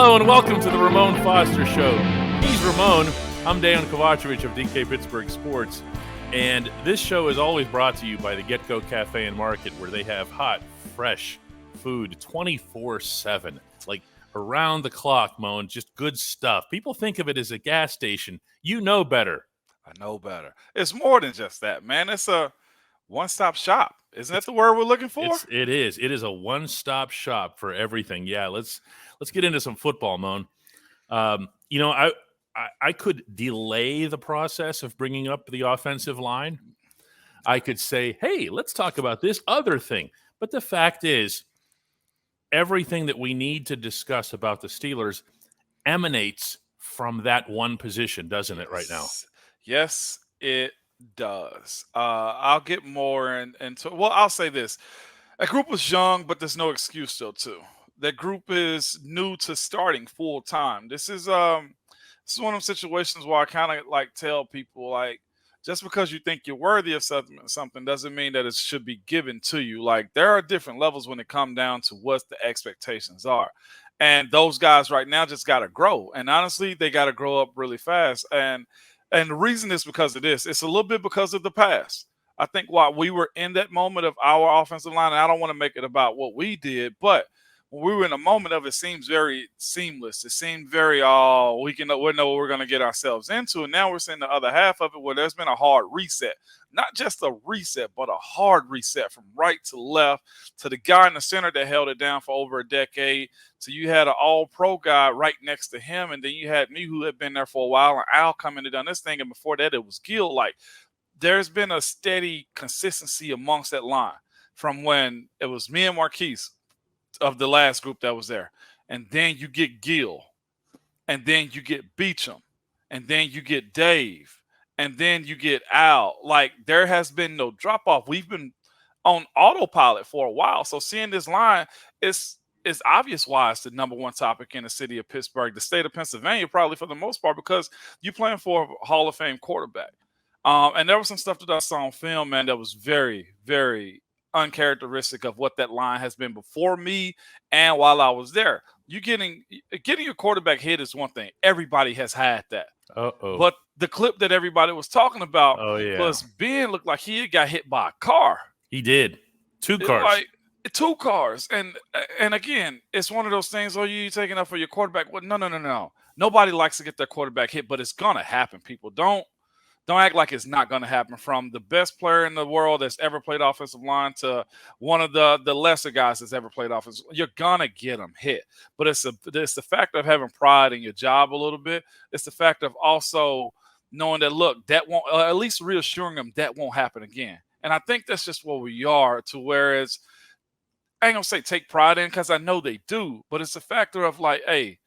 Hello and welcome to the Ramon Foster Show. He's Ramon. I'm Dejan Kovacevic of DK Pittsburgh Sports. And this show is always brought to you by the Get-Go Cafe and Market, where they have hot, fresh food 24/7. Like around the clock, Moan, just good stuff. People think of it as a gas station. You know better. I know better. It's more than just that, man. It's a one-stop shop. Isn't that the word we're looking for? It is. It is a one-stop shop for everything. Yeah, let's get into some football, Moan. I could delay the process of bringing up the offensive line. I could say, hey, let's talk about this other thing. But the fact is, everything that we need to discuss about the Steelers emanates from that one position, doesn't it, right now? Yes, it does. I'll get more into. Well, I'll say this: that group was young, but there's no excuse still too. That group is new to starting full time. This is one of those situations where I kind of like tell people, like, just because you think you're worthy of something doesn't mean that it should be given to you. Like, there are different levels when it comes down to what the expectations are. And those guys right now just got to grow. And honestly, they got to grow up really fast. And the reason is because of this. It's a little bit because of the past. I think while we were in that moment of our offensive line, and I don't want to make it about what we did, but when we were in a moment of it, seems very seamless. It seemed very, we know what we're going to get ourselves into. And now we're seeing the other half of it where there's been a hard reset. Not just a reset, but a hard reset from right to left, to the guy in the center that held it down for over a decade. So you had an all-pro guy right next to him, and then you had me who had been there for a while, and Al coming and done this thing, and before that it was Gil. Like, there's been a steady consistency amongst that line from when it was me and Marquise of the last group that was there. And then you get Gil, and then you get Beecham, and then you get Dave, and then you get Al. Like, there has been no drop-off. We've been on autopilot for a while. So seeing this line, it's obvious why it's the number one topic in the city of Pittsburgh, the state of Pennsylvania, probably for the most part, because you're playing for a Hall of Fame quarterback. And there was some stuff that I saw on film, man, that was very, very uncharacteristic of what that line has been before me and while I was there. You getting your quarterback hit is one thing. Everybody has had that. Uh-oh. But the clip that everybody was talking about was Ben looked like he got hit by a car. He did. Two cars. Like, 2 cars. And again, it's one of those things, you taking up for your quarterback. Well, no. Nobody likes to get their quarterback hit, but it's gonna happen, people. Don't act like it's not going to happen. From the best player in the world that's ever played offensive line to one of the lesser guys that's ever played offensive, you're going to get them hit. But it's the fact of having pride in your job a little bit. It's the fact of also knowing that, look, that won't, at least reassuring them that won't happen again. And I think that's just where we are, to whereas I ain't going to say take pride in, because I know they do, but it's a factor of like, hey,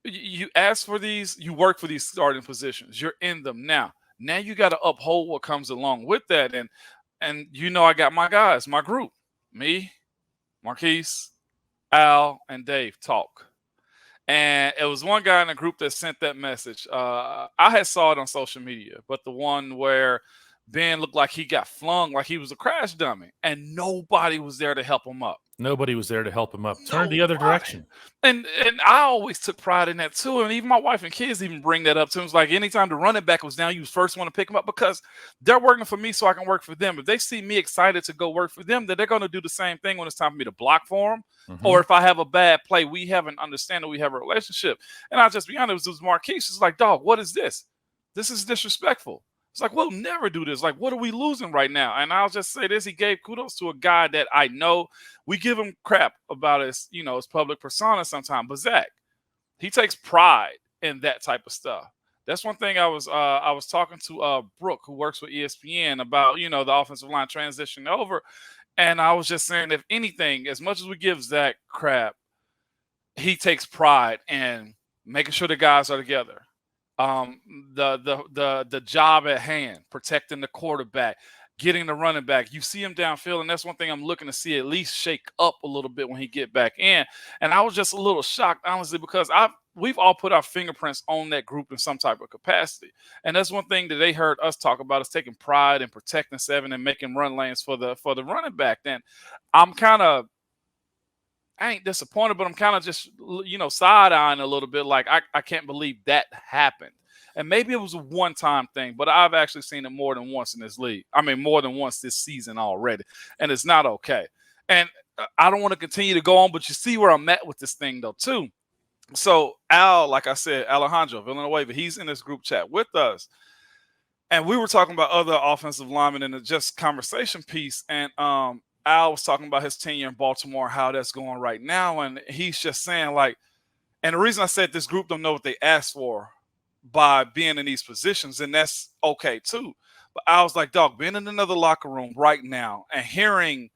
you ask for these, you work for these starting positions. You're in them now. Now you got to uphold what comes along with that. And I got my guys, my group, me, Marquise, Al, and Dave talk. And it was one guy in the group that sent that message. I had saw it on social media, but the one where Ben looked like he got flung like he was a crash dummy, and nobody was there to help him up. Nobody was there to help him up. Turn the other direction. And I always took pride in that too. And even my wife and kids even bring that up to him. It's like, anytime the running back was down, you first want to pick him up, because they're working for me so I can work for them. If they see me excited to go work for them, then they're going to do the same thing when it's time for me to block for them. Mm-hmm. Or if I have a bad play, we have an understanding, we have a relationship. And I'll just be honest, it was Marquise. It's like, dog, what is this? This is disrespectful. It's like, we'll never do this. Like, what are we losing right now? And I'll just say this. He gave kudos to a guy that I know. We give him crap about his public persona sometimes. But Zach, he takes pride in that type of stuff. That's one thing I was talking to Brooke, who works with ESPN, about, the offensive line transition over. And I was just saying, if anything, as much as we give Zach crap, he takes pride in making sure the guys are together. The job at hand, protecting the quarterback, getting the running back. You see him downfield, and that's one thing I'm looking to see at least shake up a little bit when he get back in. And I was just a little shocked, honestly, because we've all put our fingerprints on that group in some type of capacity. And that's one thing that they heard us talk about, is taking pride in protecting seven and making run lanes for the running back. Then I'm kind of I ain't disappointed, but I'm kind of just, side-eyeing a little bit. Like, I can't believe that happened. And maybe it was a one-time thing, but I've actually seen it more than once in this league. I mean, more than once this season already. And it's not okay. And I don't want to continue to go on, but you see where I'm at with this thing, though, too. So, Al, like I said, Alejandro Villanueva, he's in this group chat with us. And we were talking about other offensive linemen in the just conversation piece. And Al was talking about his tenure in Baltimore, how that's going right now. And he's just saying, like, and the reason I said this group don't know what they asked for by being in these positions, and that's okay too. But I was like, dog, being in another locker room right now and hearing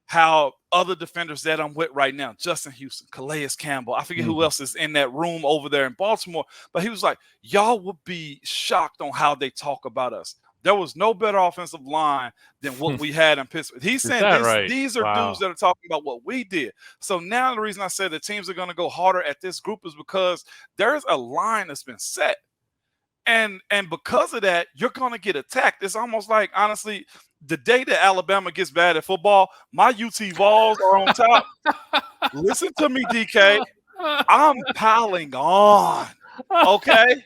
how other defenders that I'm with right now, Justin Houston, Calais Campbell, I forget who else is in that room over there in Baltimore, but he was like, y'all would be shocked on how they talk about us. There was no better offensive line than what we had in Pittsburgh. He's saying these are dudes that are talking about what we did. So now the reason I said the teams are going to go harder at this group is because there's a line that's been set. And because of that, you're going to get attacked. It's almost like, honestly, the day that Alabama gets bad at football, my UT Vols are on top. Listen to me, DK. I'm piling on. Okay?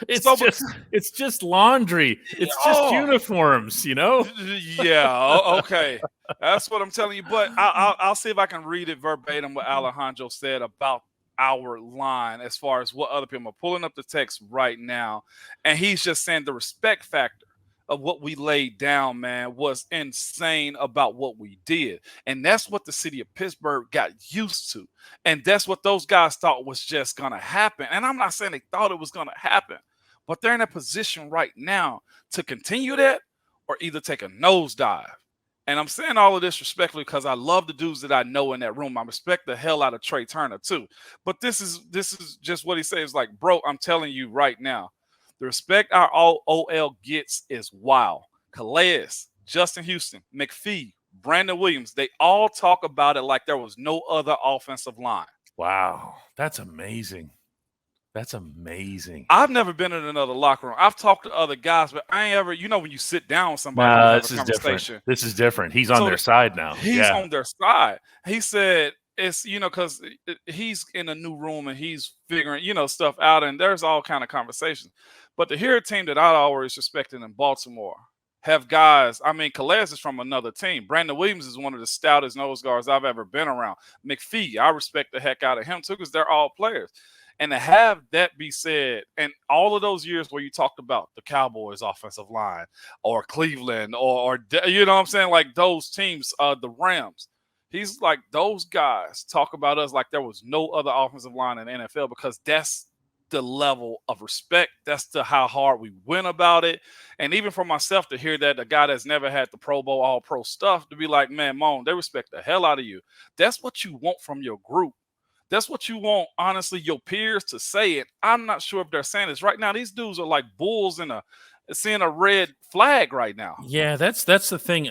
It's just laundry. It's just uniforms, Yeah, okay. That's what I'm telling you. But I'll see if I can read it verbatim what Alejandro said about our line as far as what other people are pulling up the text right now. And he's just saying the respect factor of what we laid down, man, was insane about what we did. And that's what the city of Pittsburgh got used to. And that's what those guys thought was just going to happen. And I'm not saying they thought it was going to happen, but they're in a position right now to continue that or either take a nosedive. And I'm saying all of this respectfully because I love the dudes that I know in that room. I respect the hell out of Trey Turner too. But this is just what he says. Like, bro, I'm telling you right now, the respect our OL gets is wild. Calais, Justin Houston, McPhee, Brandon Williams, they all talk about it like there was no other offensive line. Wow, that's amazing. That's amazing. I've never been in another locker room. I've talked to other guys, but I ain't ever, when you sit down with somebody and have a conversation. This is different. He's on their side now. He's on their side. He said it's, because he's in a new room and he's figuring, stuff out, and there's all kind of conversations. But to hear a team that I always respected in Baltimore have guys, I mean, Calais is from another team. Brandon Williams is one of the stoutest nose guards I've ever been around. McPhee, I respect the heck out of him too because they're all players. And to have that be said, and all of those years where you talked about the Cowboys offensive line or Cleveland or you know what I'm saying, like those teams, the Rams, he's like, those guys talk about us like there was no other offensive line in the NFL because that's the level of respect. That's how hard we went about it. And even for myself to hear that, a guy that's never had the Pro Bowl, all pro stuff, to be like, man, Moan, they respect the hell out of you. That's what you want from your group. That's what you want, honestly, your peers to say it. I'm not sure if they're saying this right now. These dudes are like bulls seeing a red flag right now. Yeah, that's the thing.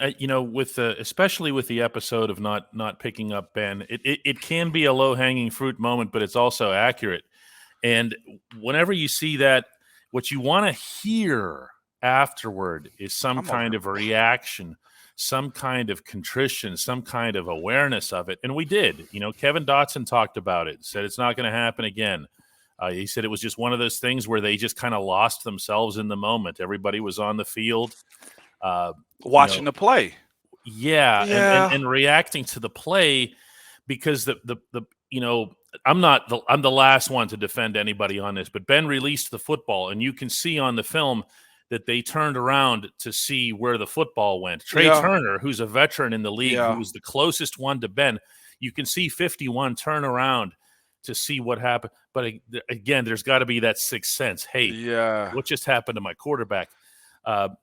With especially with the episode of not picking up Ben, it can be a low hanging fruit moment, but it's also accurate. And whenever you see that, what you want to hear afterward is some kind of a reaction, some kind of contrition, some kind of awareness of it. And we did. Kevin Dotson talked about it, said it's not going to happen again. He said it was just one of those things where they just kind of lost themselves in the moment. Everybody was on the field. Watching the play. Yeah. And reacting to the play because I'm the last one to defend anybody on this, but Ben released the football, and you can see on the film that they turned around to see where the football went. Trey Turner, who's a veteran in the league, who was the closest one to Ben, you can see 51 turn around to see what happened. But again, there's got to be that sixth sense. Hey, what just happened to my quarterback?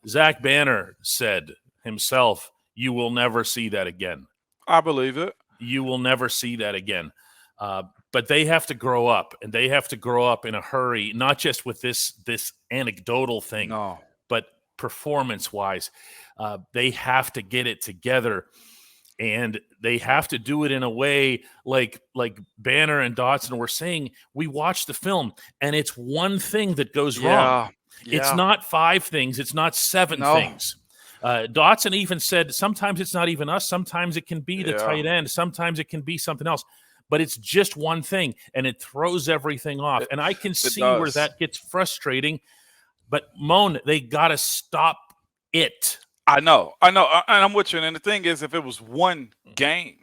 Zach Banner said himself, you will never see that again. I believe it. You will never see that again. But they have to grow up, and they have to grow up in a hurry, not just with this anecdotal thing, but performance-wise. They have to get it together, and they have to do it in a way like Banner and Dotson were saying. We watched the film, and it's one thing that goes wrong. It's not 5 things. It's not 7 things. Dotson even said sometimes it's not even us. Sometimes it can be the tight end. Sometimes it can be something else. But it's just one thing, and it throws everything off. And I can see where that gets frustrating. But, Moan, they got to stop it. I know. And I'm with you. And the thing is, if it was one game,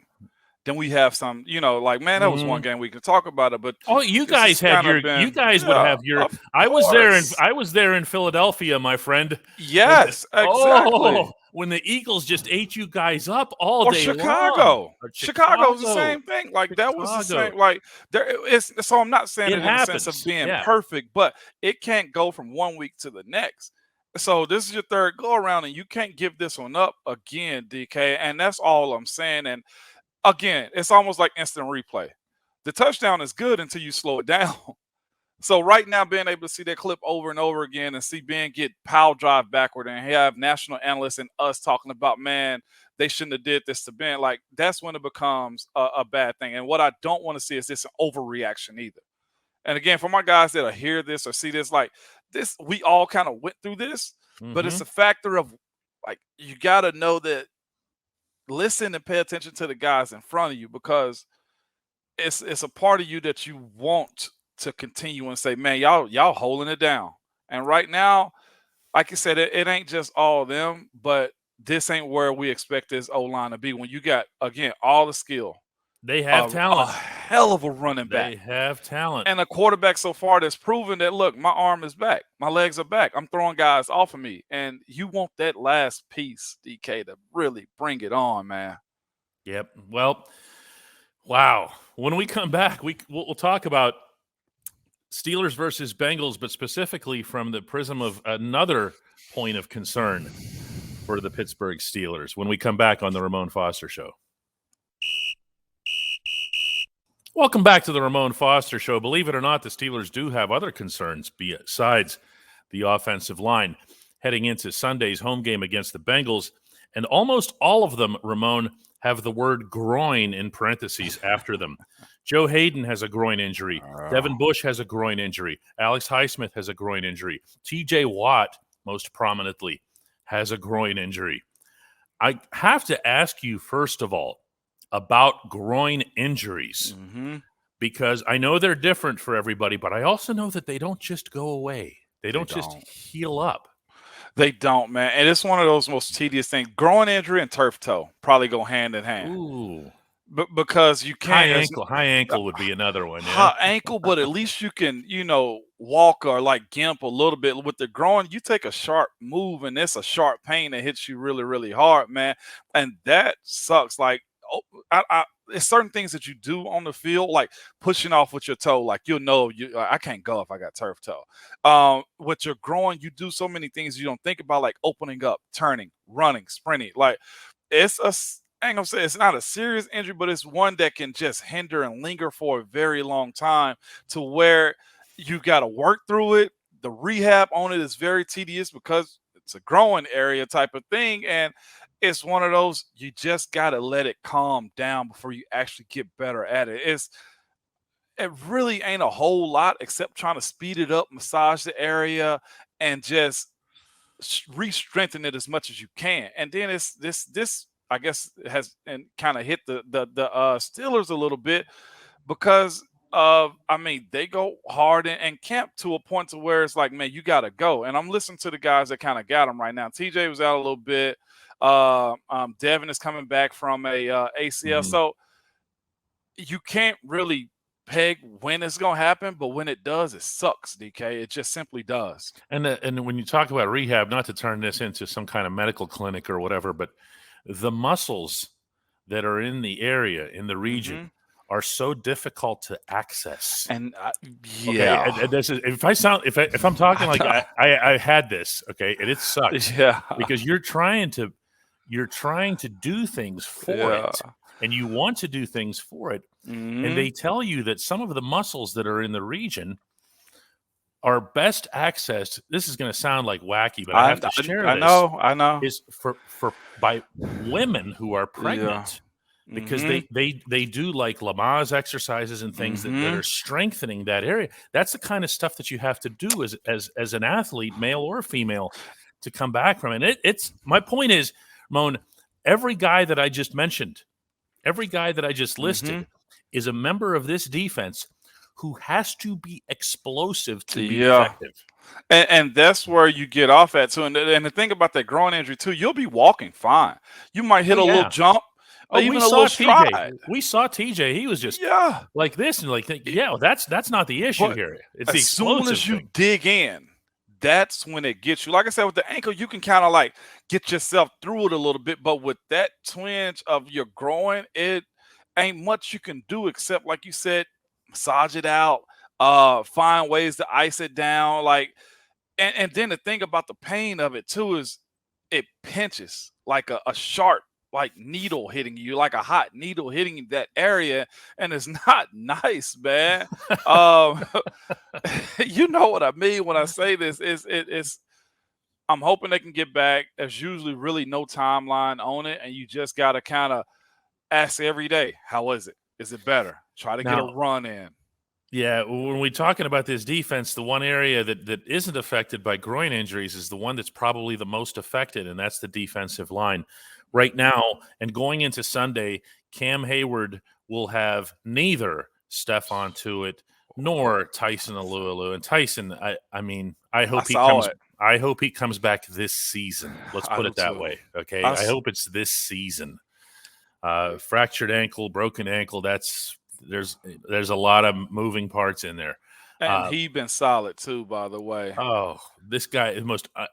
then we have some, like, man, that was one game we can talk about it. But you guys had your, you guys would have your. I was there in Philadelphia, my friend. Yes, exactly. When the Eagles just ate you guys up all day long. Or Chicago's the same thing. Like that was the same. Like so I'm not saying it in the sense of being perfect, but it can't go from 1 week to the next. So this is your third go around, and you can't give this one up again, DK. And that's all I'm saying. And again, it's almost like instant replay. The touchdown is good until you slow it down. So right now, being able to see that clip over and over again and see Ben get pile drive backward and have national analysts and us talking about, man, they shouldn't have did this to Ben. Like, that's when it becomes a bad thing. And what I don't want to see is this an overreaction either. And again, for my guys that hear this or see this, like this, we all kind of went through this, but it's a factor of, like, you got to know that, listen and pay attention to the guys in front of you, because it's a part of you that you want to continue and say, man, y'all holding it down. And right now, like I said, it ain't just all them, but this ain't where we expect this O-line to be when you got, again, all the skill. They have talent. A hell of a running back. They have talent. And a quarterback so far that's proven that, look, my arm is back. My legs are back. I'm throwing guys off of me. And you want that last piece, DK, to really bring it on, man. Yep. Well, wow. When we come back, we'll talk about Steelers versus Bengals, but specifically from the prism of another point of concern for the Pittsburgh Steelers when we come back on the Ramon Foster Show. Welcome back to the Ramon Foster Show. Believe it or not, the Steelers do have other concerns besides the offensive line heading into Sunday's home game against the Bengals, and almost all of them, Ramon, have the word groin in parentheses after them. Joe Hayden has a groin injury. Devin Bush has a groin injury. Alex Highsmith has a groin injury. TJ Watt, most prominently, has a groin injury. I have to ask you, first of all, about groin injuries, because I know they're different for everybody, but I also know that they don't just go away. They don't just heal up. They don't, man. And it's one of those most tedious things. Groin injury and turf toe probably go hand in hand. Ooh. Because you can't. High ankle would be another one. Yeah? High ankle, but at least you can, walk or like gimp a little bit. With the groin, you take a sharp move, and it's a sharp pain that hits you really, really hard, man. And that sucks. Like, it's certain things that you do on the field, like pushing off with your toe. Like, I can't go if I got turf toe. With your groin, you do so many things you don't think about, like opening up, turning, running, sprinting. Like, I ain't gonna say it's not a serious injury, but it's one that can just hinder and linger for a very long time, to where you got to work through it. The rehab on it is very tedious because it's a growing area type of thing. And it's one of those, you just got to let it calm down before you actually get better at it. It really ain't a whole lot except trying to speed it up, massage the area, and just re-strengthen it as much as you can. And then it's this I guess has and kind of hit the Steelers a little bit, because they go hard in camp to a point to where it's like, man, you got to go. And I'm listening to the guys that kind of got him right now. TJ was out a little bit. Devin is coming back from a ACL. So you can't really peg when it's going to happen, but when it does, it sucks, DK. It just simply does. And when you talk about rehab, not to turn this into some kind of medical clinic or whatever, but the muscles that are in the area, in the region, are so difficult to access. And yeah, okay, if I'm talking like I had this, okay, and it sucks, because you're trying to do things for it, and you want to do things for it, and they tell you that some of the muscles that are in the region are best accessed. This is going to sound like wacky, but I have to share this. I know. Is by women who are pregnant, because they do like Lamaze exercises and things that are strengthening that area. That's the kind of stuff that you have to do as an athlete, male or female, to come back from it. It's my point is, Ramon, every guy that I just mentioned, every guy that I just listed is a member of this defense who has to be explosive to be effective. And that's where you get off at too. And the thing about that groin injury too, you'll be walking fine. You might hit a little jump, or even a little stride. We saw TJ. He was just like this and like, that's not the issue here. It's the explosive as soon as you thing. dig in, that's when it gets you. Like I said, with the ankle, you can kind of like get yourself through it a little bit. But with that twinge of your groin, it ain't much you can do except, like you said, massage it out, find ways to ice it down. Like, and then the thing about the pain of it too is it pinches like a sharp like needle hitting you, like a hot needle hitting that area, and it's not nice, man. You know what I mean when I say this. It's I'm hoping they can get back. There's usually really no timeline on it, and you just got to kind of ask every day, how is it? Is it better? Try to get a run in. Yeah, when we're talking about this defense, the one area that isn't affected by groin injuries is the one that's probably the most affected, and that's the defensive line. Right now, and going into Sunday, Cam Hayward will have neither Stephon Tuitt nor Tyson Alualu. And Tyson, I hope he comes back this season. Let's put it that way, okay? I hope it's this season. Fractured ankle, broken ankle, there's a lot of moving parts in there. And he's been solid too, by the way. Oh, this guy is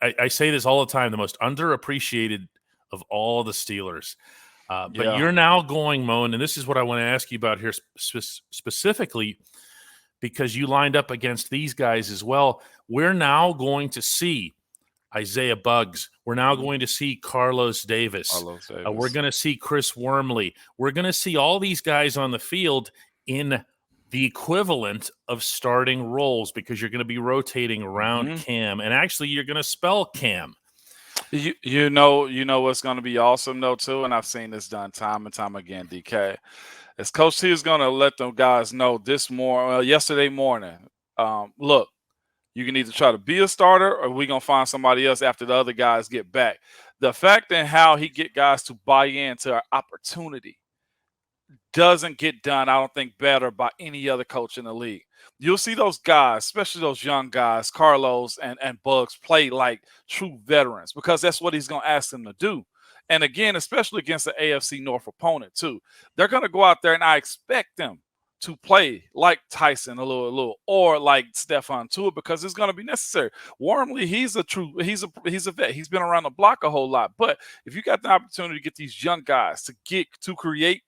I say this all the time, the most underappreciated of all the Steelers. But you're now going, Moan, and this is what I want to ask you about here specifically, because you lined up against these guys as well. We're now going to see Isaiah Buggs. We're now going to see Carlos Davis. We're going to see Chris Wormley. We're going to see all these guys on the field in the equivalent of starting roles, because you're going to be rotating around Cam. And actually, you're going to spell Cam. You know what's going to be awesome though too, and I've seen this done time and time again, DK. As Coach T is going to let them guys know yesterday morning, look, you can either try to be a starter or we're going to find somebody else after the other guys get back. The fact and how he get guys to buy into our opportunity doesn't get done, I don't think, better by any other coach in the league. You'll see those guys, especially those young guys, Carlos and Buggs, play like true veterans, because that's what he's going to ask them to do. And again, especially against the AFC North opponent too, they're going to go out there, and I expect them to play like Tyson a little, or like Stephon Tuitt, because it's going to be necessary. Wormley, he's a vet. He's been around the block a whole lot. But if you got the opportunity to get these young guys to create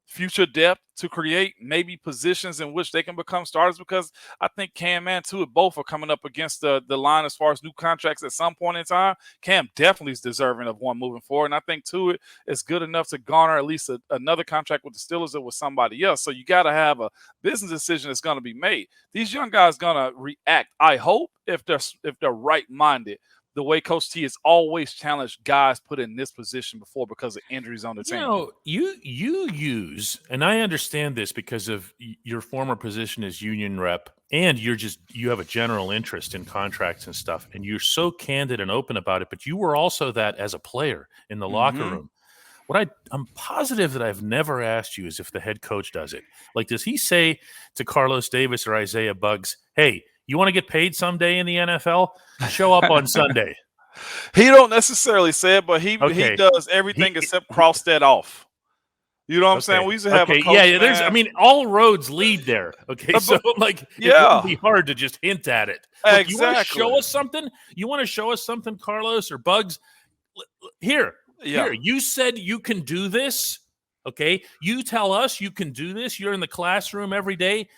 future depth, to create maybe positions in which they can become starters, because I think Cam and Tuitt both are coming up against the line as far as new contracts at some point in time. Cam definitely is deserving of one moving forward, and I think Tuitt is good enough to garner at least another contract with the Steelers or with somebody else. So you got to have a business decision that's going to be made. These young guys going to react, I hope, if they're right-minded, the way Coach T has always challenged guys put in this position before because of injuries on the team. You use, and I understand this because of your former position as union rep, and you have a general interest in contracts and stuff, and you're so candid and open about it, but you were also that as a player in the locker room. What I'm positive that I've never asked you is if the head coach does it. Like, does he say to Carlos Davis or Isaiah Buggs, hey, you want to get paid someday in the NFL? Show up on Sunday. He don't necessarily say it, but he does everything except cross that off. You know what I'm saying? We used to have a coach. All roads lead there. Okay, so it wouldn't be hard to just hint at it. Look, exactly. You want to show us something? You want to show us something, Carlos or Buggs? Here. You said you can do this. Okay, you tell us you can do this. You're in the classroom every day.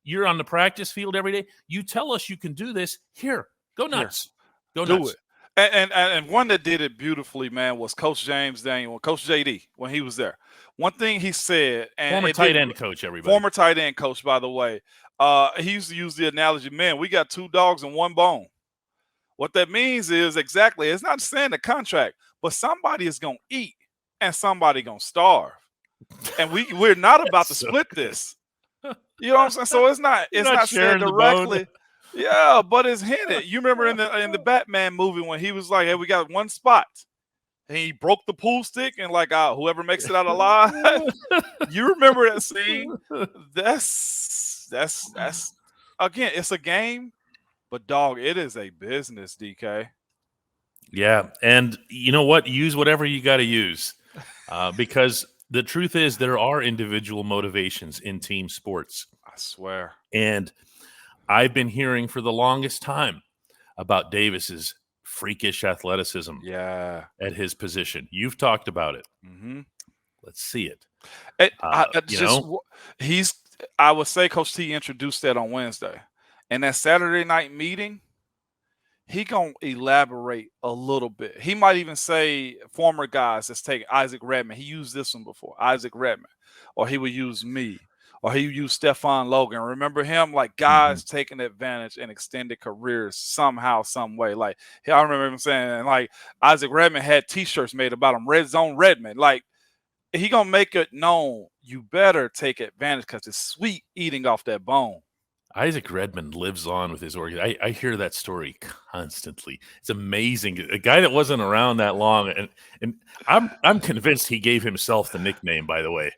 You're on the practice field every day. You tell us you can do this. Here, go nuts. Go do nuts. it. And one that did it beautifully, man, was Coach James Daniel, Coach JD, when he was there. One thing he said, and former tight end coach, everybody. Former tight end coach, by the way. He used to use the analogy, man, we got two dogs and one bone. What that means is exactly, it's not saying the contract, but somebody is going to eat and somebody going to starve. And we're not about to split this. You know what I'm saying? So it's not said directly. Yeah, but it's hinted. You remember in the Batman movie when he was like, "Hey, we got one spot," and he broke the pool stick, and like, whoever makes it out alive. You remember that scene? That's again, it's a game, but dog, it is a business, DK. Yeah, and you know what? Use whatever you got to use, because the truth is there are individual motivations in team sports, I swear. and I've been hearing for the longest time about Davis's freakish athleticism Yeah. at his position. You've talked about it. Mm-hmm. Let's see it. You know, he's. I would say Coach T introduced that on Wednesday, and that Saturday night meeting, he gonna elaborate a little bit. He might even say former guys that's taking Isaac Redman. He used this one before, Isaac Redman, or he would use me, or he would use Stephon Logan. Remember him? Like guys taking advantage and extended careers somehow, some way. Like I remember him saying, like Isaac Redman had T-shirts made about him, Red Zone Redman. Like he gonna make it known you better take advantage because it's sweet eating off that bone. Isaac Redmond lives on with his organ. I hear that story constantly. It's amazing. A guy that wasn't around that long, and I'm convinced he gave himself the nickname. By the way,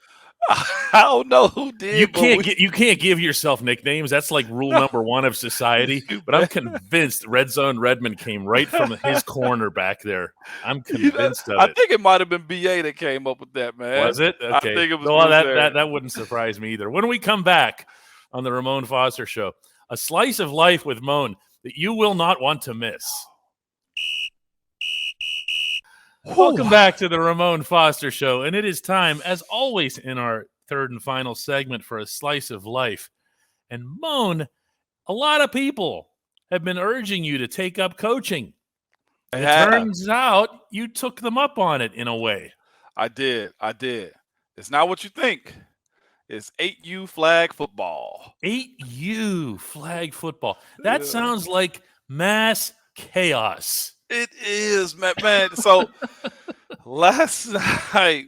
I don't know who did. You can't give yourself nicknames. That's like rule number one of society. But I'm convinced Red Zone Redmond came right from his corner back there. I'm convinced of it. I think it might have been BA that came up with that, man. Was it? Okay. I think it was. Well, that wouldn't surprise me either. When we come back on the Ramon Foster Show, a slice of life with Moan that you will not want to miss. Welcome back to the Ramon Foster Show, and it is time, as always, in our third and final segment for a slice of life. And Moan, a lot of people have been urging you to take up coaching. It turns out you took them up on it in a way. I did. It's not what you think. It's 8U flag football. 8U flag football. That sounds like mass chaos. It is, man. So last night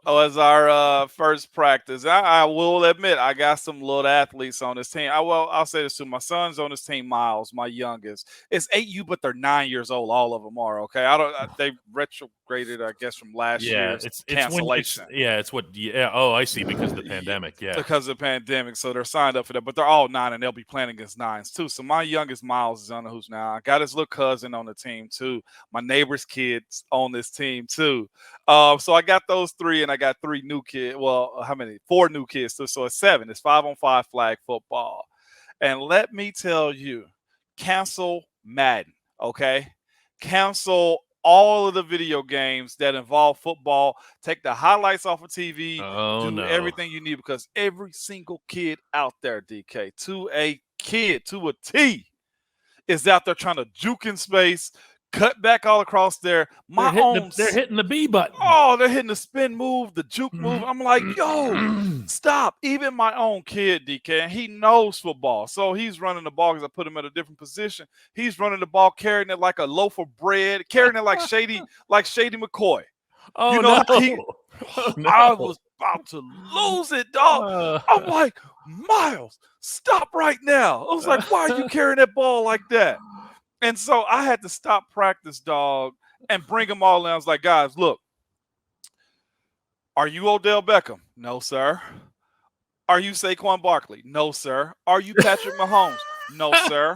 was our first practice. I will admit I got some little athletes on this team. I'll say this too. My son's on this team, Miles, my youngest. It's 8U, but they're 9 years old. All of them are, okay? They retrograded, I guess, from last year's cancellation. I see, because of the pandemic. Yeah. Because of the pandemic. So they're signed up for that. But they're all 9, and they'll be playing against 9s too. So my youngest, Miles, is on the hoops now. I got his little cousin on the team too. My neighbor's kids on this team too. So I got those 3, and I got 3 new kids. Well, how many? 4 new kids too. So it's 7. It's 5-on-5 flag football. And let me tell you, cancel Madden, okay? Cancel all of the video games that involve football. Take the highlights off of TV. Do everything you need, because every single kid out there, DK, to a T, is out there trying to juke in space, cut back all across there. They're hitting the B button. Oh, they're hitting the spin move, the juke move. I'm like, yo, stop. Even my own kid, DK, and he knows football. So he's running the ball because I put him at a different position. He's running the ball, carrying it like a loaf of bread, carrying it like Shady McCoy. Oh, you know, no. I was about to lose it, dog. I'm like, Miles, stop right now. I was like, why are you carrying that ball like that? And so I had to stop practice, dog, and bring them all in. I was like, guys, look, are you Odell Beckham? No, sir. Are you Saquon Barkley? No, sir. Are you Patrick Mahomes? No, sir.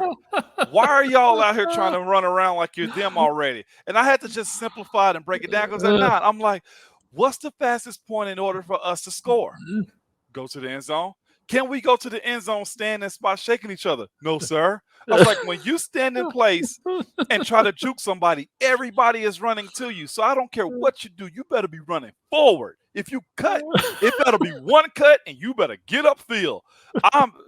Why are y'all out here trying to run around like you're them already? And I had to just simplify it and break it down, because I'm like, what's the fastest point in order for us to score? Go to the end zone. Can we go to the end zone, stand in spot, shaking each other? No, sir. I was like, when you stand in place and try to juke somebody, everybody is running to you. So I don't care what you do. You better be running forward. If you cut, it better be one cut, and you better get upfield.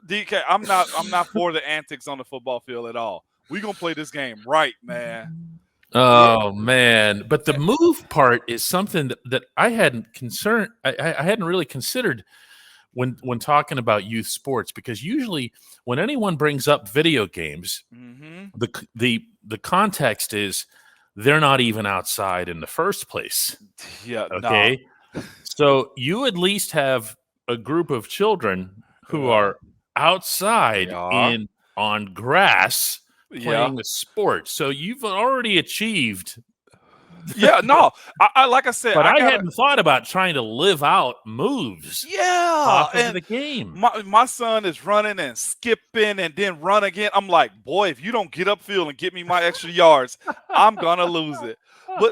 DK, I'm not for the antics on the football field at all. We're going to play this game right, man. Oh, man. But the move part is something that I hadn't really considered when talking about youth sports, because usually when anyone brings up video games, the context is they're not even outside in the first place. Yeah. Okay. No. So you at least have a group of children who are outside in on grass playing a sport. So you've already achieved. Yeah, no, I like I said, but I hadn't thought about trying to live out moves. Off of the game. My son is running and skipping and then run again. I'm like, boy, if you don't get upfield and get me my extra yards, I'm gonna lose it.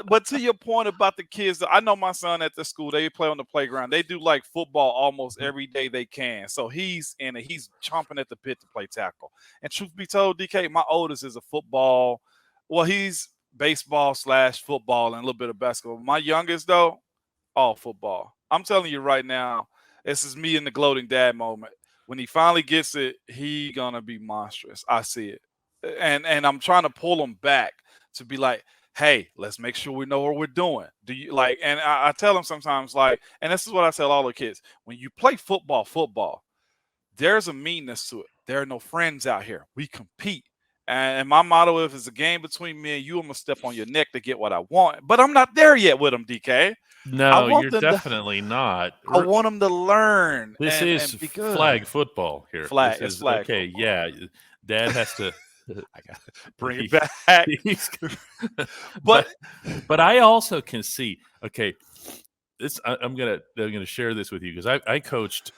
But to your point about the kids, I know my son at the school, they play on the playground. They do like football almost every day they can. So he's in it. He's chomping at the bit to play tackle. And truth be told, DK, my oldest is a football. Well, he's baseball/football and a little bit of basketball. My youngest, though, all football. I'm telling you right now, this is me in the gloating dad moment. When he finally gets it, he gonna be monstrous. I see it. And I'm trying to pull him back to be like, hey, let's make sure we know what we're doing. Do you like, and I tell him sometimes, like, and this is what I tell all the kids, when you play football, there's a meanness to it. There are no friends out here. We compete. And my motto, if it's a game between me and you, I'm going to step on your neck to get what I want. But I'm not there yet with them, DK. No, you're definitely not. I want them to learn. This is be good. Flag football here. It's flag okay, football. Yeah. Dad has to I got to bring it back. but I also can see, okay, this I'm gonna share this with you because I coached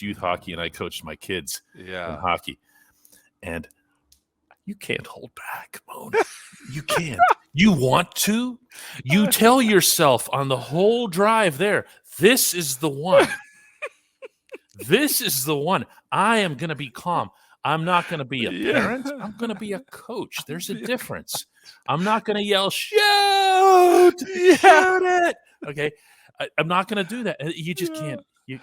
youth hockey and I coached my kids in hockey. And you can't hold back, Moan. You can't. You want to? You tell yourself on the whole drive there, this is the one. This is the one. I am going to be calm. I'm not going to be a parent. I'm going to be a coach. There's a difference. I'm not going to yell, shoot it. Okay. I'm not going to do that. You just can't. You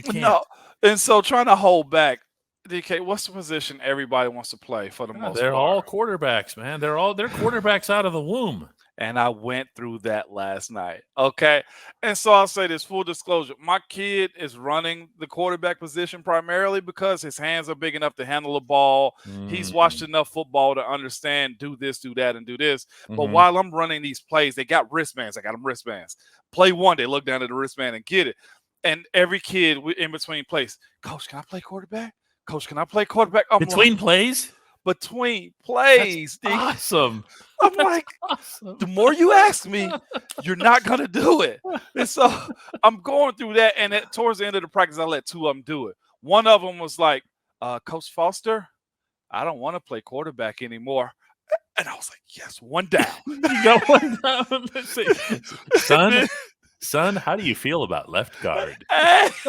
can't. No. And so trying to hold back, DK, what's the position everybody wants to play for the most part? They're all quarterbacks, man. They're quarterbacks out of the womb. And I went through that last night. Okay. And so I'll say this, full disclosure. My kid is running the quarterback position primarily because his hands are big enough to handle the ball. Mm-hmm. He's watched enough football to understand do this, do that, and do this. Mm-hmm. But while I'm running these plays, they got wristbands. I got them wristbands. Play one, they look down at the wristband and get it. And every kid in between plays, Coach, can I play quarterback? Coach, can I play quarterback? Between plays? Between plays. That's awesome. I'm like, awesome. The more you ask me, you're not going to do it. And so I'm going through that. And towards the end of the practice, I let two of them do it. One of them was like, Coach Foster, I don't want to play quarterback anymore. And I was like, yes, one down. You got one down. Let's see. Son, how do you feel about left guard?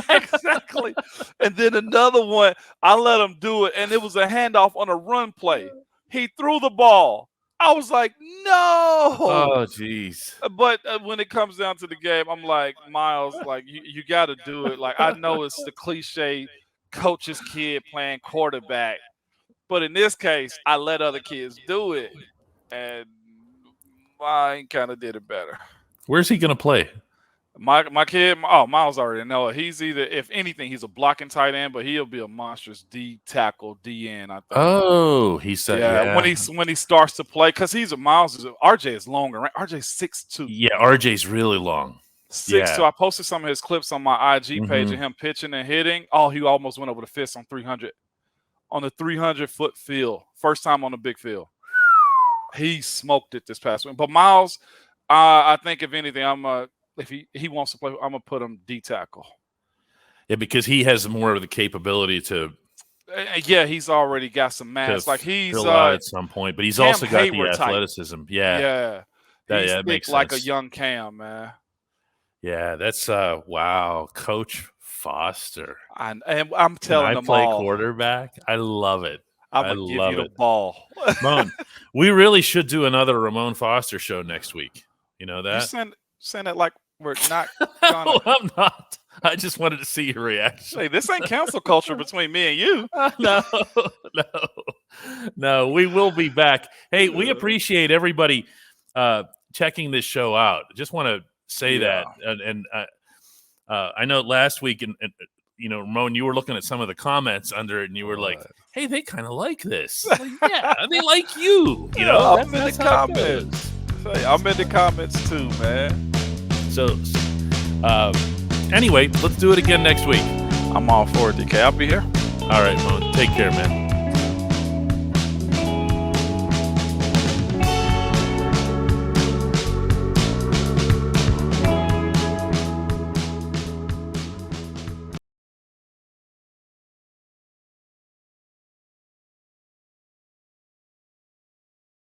Exactly. And then another one, I let him do it, and it was a handoff on a run play. He threw the ball. I was like, no. Oh, jeez. But when it comes down to the game, I'm like, Miles, like, you got to do it. Like, I know it's the cliche coach's kid playing quarterback. But in this case, I let other kids do it, and I kind of did it better. Where's he going to play? My kid, Miles already know it. He's either, if anything, he's a blocking tight end, but he'll be a monstrous D tackle, D end, I think. Oh, he said, when he starts to play, because RJ is longer, right? RJ's 6'2". Yeah, RJ's really long. 6'2". I posted some of his clips on my IG page of him pitching and hitting. Oh, he almost went over the fist on 300. On the 300-foot field. First time on the big field. He smoked it this past week. But Miles, I think if anything, if he wants to play, I'm gonna put him D tackle. Yeah, because he has more of the capability to. Yeah, he's already got some mass. Like he's out at some point, but he's Cam also got Hayward the athleticism. Type. Yeah, that makes like sense. A young Cam, man. Yeah, that's wow, Coach Foster. And I'm telling them play all. Quarterback. I love it. I'm gonna give you the ball. Ramon, we really should do another Ramon Foster show next week. You know that? You send it like we're not gonna... No, I'm not. I just wanted to see your reaction. Hey, this ain't cancel culture between me and you. No, we will be back. Hey, we appreciate everybody checking this show out. Just want to say that. And I know last week, and Ramon, you were looking at some of the comments under it, and you were like, hey, they kind of like this. Like, yeah, they like you. I'm in the comments. I'm in the comments too, man. So, anyway, let's do it again next week. I'm all for it, DK. I'll be here. All right, Mo. Take care, man.